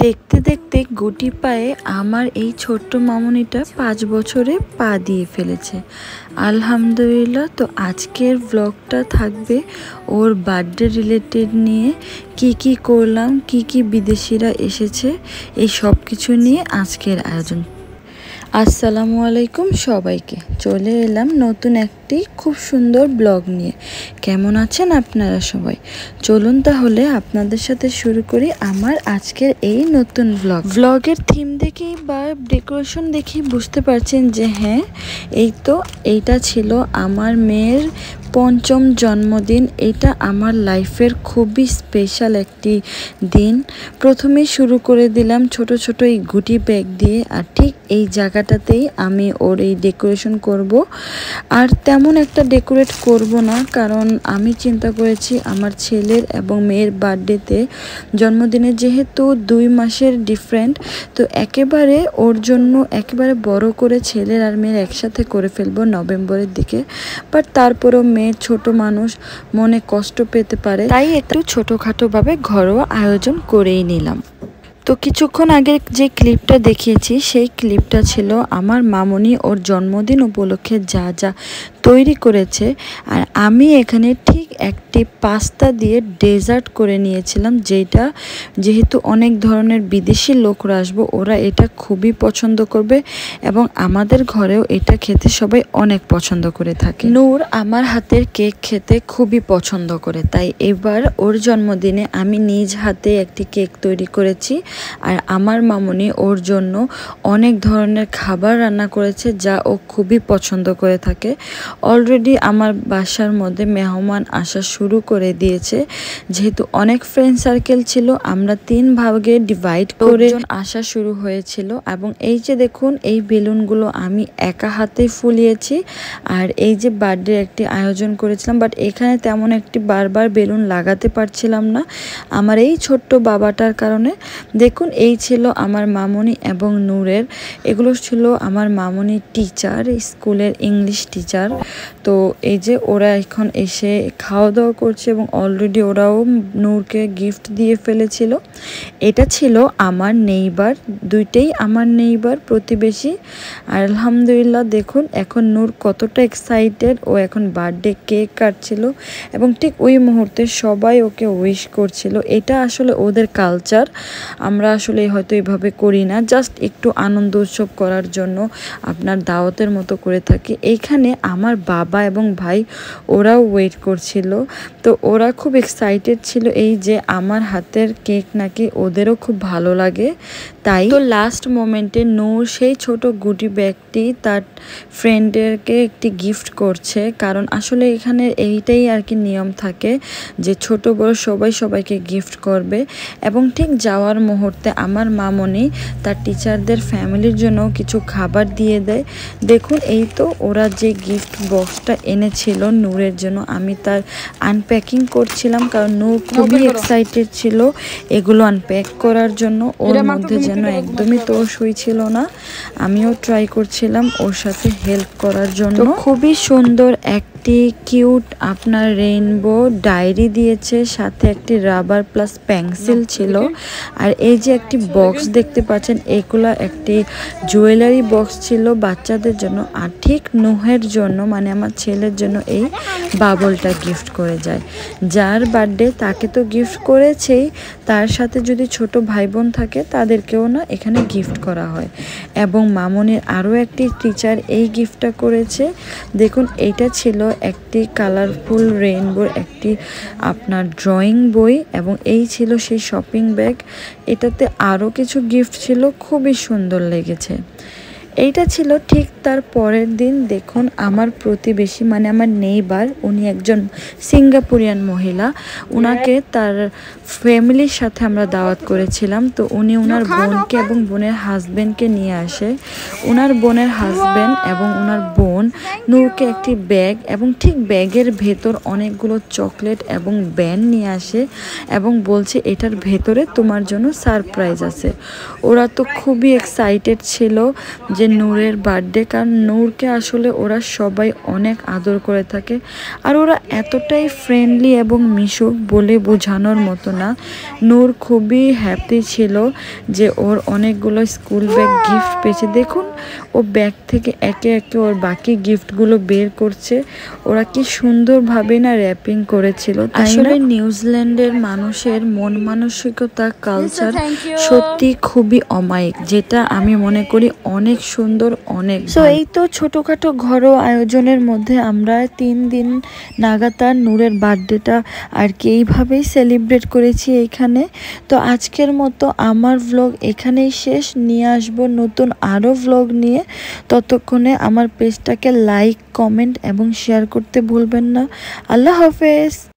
দেখতে দেখতে গুটি পায়ে আমার এই ছোট্ট মামুনিটা 5 বছরে পা দিয়ে ফেলেছে। আলহামদুলিল্লাহ। তো আজকের ব্লগটা থাকবে ওর বার্থডে রিলেটেড নিয়ে, কি করলাম, কি বিদেশিরা এসেছে, এই সব কিছু নিয়ে আজকের আয়োজন। আসসালামু আলাইকুম সবাইকে, চলে এলাম নতুন একটি খুব সুন্দর ব্লগ নিয়ে। কেমন আছেন আপনারা সবাই? চলুন তাহলে আপনাদের সাথে শুরু করি আমার আজকের এই নতুন ব্লগের থিম দেখেই বা ডেকোরেশন দেখেই বুঝতে পারছেন যে হ্যাঁ, এইটা ছিল আমার মেয়ের 5ম জন্মদিন। এটা আমার লাইফের খুবই স্পেশাল একটি দিন। প্রথমেই শুরু করে দিলাম ছোট ছোট এই গুটি ব্যাগ দিয়ে, আর ঠিক এই জায়গাটাতেই আমি ওর এই ডেকোরেশন করব। আর তেমন একটা ডেকোরেট করব না, কারণ আমি চিন্তা করেছি আমার ছেলের এবং মেয়ের বার্থডেতে, জন্মদিনে যেহেতু 2 মাসের ডিফারেন্ট, তো একেবারে ওর জন্য একেবারে বড় করে ছেলের আর মেয়ের একসাথে করে ফেলবো নভেম্বরের দিকে। বাট তারপরেও মেয়ে ছোট মানুষ, মনে কষ্ট পেতে পারে, তাই একটু ছোটোখাটোভাবে ঘরোয়া আয়োজন করেই নিলাম। তো কিছুক্ষণ আগে যে ক্লিপটা দেখিয়েছি, সেই ক্লিপটা ছিল আমার মামুনি ওর জন্মদিন উপলক্ষে যা যা তৈরি করেছে। আর আমি এখানে ঠিক একটি পাস্তা দিয়ে ডেজার্ট করে নিয়েছিলাম, যেহেতু অনেক ধরনের বিদেশি লোকরা আসবো, ওরা এটা খুবই পছন্দ করবে এবং আমাদের ঘরেও এটা খেতে সবাই অনেক পছন্দ করে থাকে। নূর আমার হাতের কেক খেতে খুবই পছন্দ করে, তাই এবার ওর জন্মদিনে আমি নিজ হাতে একটি কেক তৈরি করেছি। আর আমার মামুনি ওর জন্য অনেক ধরনের খাবার রান্না করেছে, যা ও খুবই পছন্দ করে থাকে। অলরেডি আমার বাসার মধ্যে মেহমান আসা শুরু করে দিয়েছে, যেহেতু অনেক ফ্রেন্ড সার্কেল ছিল, আমরা 3 ভাগে ডিভাইড করে আসা শুরু হয়েছিল। এবং এই যে দেখুন, এই বেলুনগুলো আমি একা হাতে ফুলিয়েছি। আর এই যে বার্থডে একটি আয়োজন করেছিলাম, বাট এখানে তেমন একটি বারবার বেলুন লাগাতে পারছিলাম না আমার এই ছোট্ট বাবাটার কারণে। দেখুন, এই ছিল আমার মামুনি এবং নূরের, এগুলো ছিল আমার মামুনির টিচার, স্কুলের ইংলিশ টিচার। তো এই যে ওরা এখন এসে খাওয়া দাওয়া করছে এবং অলরেডি ওরাও নূরকে গিফট দিয়ে ফেলেছিল। এটা ছিল আমার নেইবার, দুইটাই আমার নেইবার, প্রতিবেশী। আর আলহামদুলিল্লাহ, দেখুন এখন নূর কতটা এক্সাইটেড, ও এখন বার্থডে কেক কাটছিল এবং ঠিক ওই মুহূর্তে সবাই ওকে উইশ করছিল। এটা আসলে ওদের কালচার, আমরা আসলে হয়তো এভাবে করি না, জাস্ট একটু আনন্দ উৎসব করার জন্য আপনার দাওয়াতের মতো করে থাকি। এইখানে আমার বাবা এবং ভাই ওরাও ওয়েট করছিল, তো ওরা খুব এক্সাইটেড ছিল এই যে আমার হাতের কেক নাকি ওদেরও খুব ভালো লাগে। তাই তো লাস্ট মোমেন্টে নূর সেই ছোট গুটি ব্যাগটি তার ফ্রেন্ডেরকে একটি গিফট করছে, কারণ আসলে এখানে এইটাই আর কি নিয়ম থাকে যে ছোট বড় সবাই সবাইকে গিফট করবে। এবং ঠিক যাওয়ার মুহূর্তে আমার মামুনি তার টিচারদের ফ্যামিলির জন্য কিছু খাবার দিয়ে দেয়। দেখুন, এই তো ওরা যে গিফট বক্সটা এনেছিল নূরের জন্য, আমি তার আনপ্যাকিং করছিলাম, কারণ নূর খুবই এক্সাইটেড ছিল এগুলো আনপ্যাক করার জন্য। ওর মধ্যে যেন একদমই তোষ হয়েছিল না, আমিও ট্রাই করছিলাম ওর সাথে হেল্প করার জন্য। খুবই সুন্দর একটি কিউট আপনার রেইনবো ডায়েরি দিয়েছে, সাথে একটি রাবার প্লাস পেন্সিল ছিল। আর এই যে একটি বক্স দেখতে পাচ্ছেন, এগুলা একটি জুয়েলারি বক্স ছিল বাচ্চাদের জন্য। আর ঠিক নুহের জন্য, মানে আমার ছেলের জন্য, এই বাবলটা গিফট করে যায়। যার বার্থডে তাকে তো গিফট করেছেই, তার সাথে যদি ছোট ভাই বোন থাকে তাদেরকেও না এখানে গিফট করা হয়। এবং মামুনির আরও একটি টিচার এই গিফটটা করেছে। দেখুন, এইটা ছিল একটি কালারফুল রেইনবোর একটি আপনার ড্রয়িং বই, এবং এই ছিল সেই শপিং ব্যাগ। এটাতে আরও কিছু গিফট ছিল, খুবই সুন্দর লেগেছে। এইটা ছিল ঠিক তার পরের দিন। দেখুন, আমার প্রতিবেশী মানে আমার নেইবার, উনি একজন সিঙ্গাপুরিয়ান মহিলা, উনাকে তার ফ্যামিলির সাথে আমরা দাওয়াত করেছিলাম। তো উনি ওনার বোনকে এবং বোনের হাজব্যান্ডকে নিয়ে আসে। ওনার বোনের হাজব্যান্ড এবং ওনার বোন নূরকে একটি ব্যাগ এবং ঠিক ব্যাগের ভেতর অনেকগুলো চকলেট এবং ব্যান্ড নিয়ে আসে এবং বলছে এটার ভেতরে তোমার জন্য সারপ্রাইজ আছে। ওরা তো খুবই এক্সাইটেড ছিল যে যে নূরের বার্থডে, কারণ নূরকে আসলে ওরা সবাই অনেক আদর করে থাকে। আর ওরা এতটাই ফ্রেন্ডলি এবং মিশুক বলে বোঝানোর মতো না। নূর খুবই হ্যাপি ছিল যে ওর অনেকগুলো স্কুল ব্যাগ গিফট পেয়েছে। দেখুন ও ব্যাগ থেকে একে একে ওর বাকি গিফটগুলো বের করছে। ওরা কি সুন্দরভাবে না র্যাপিং করেছিল। আসলে নিউজিল্যান্ডের মানুষের মন মানসিকতা, কালচার সত্যি খুবই অমায়িক, যেটা আমি মনে করি অনেক সুন্দর, অনেক। সো এই তো ছোটখাটো ঘরোয়া আয়োজনের মধ্যে আমরা 3 দিন নাগাতার নূরের বার্থডেটা আর কি এইভাবেই সেলিব্রেট করেছি এইখানে। তো আজকের মতো আমার ভ্লগ এখানেই শেষ। নিয়ে আসবো নতুন আরও ভ্লগ নিয়ে। ততক্ষণে আমার পেজটাকে লাইক, কমেন্ট এবং শেয়ার করতে ভুলবেন না। আল্লাহ হাফেজ।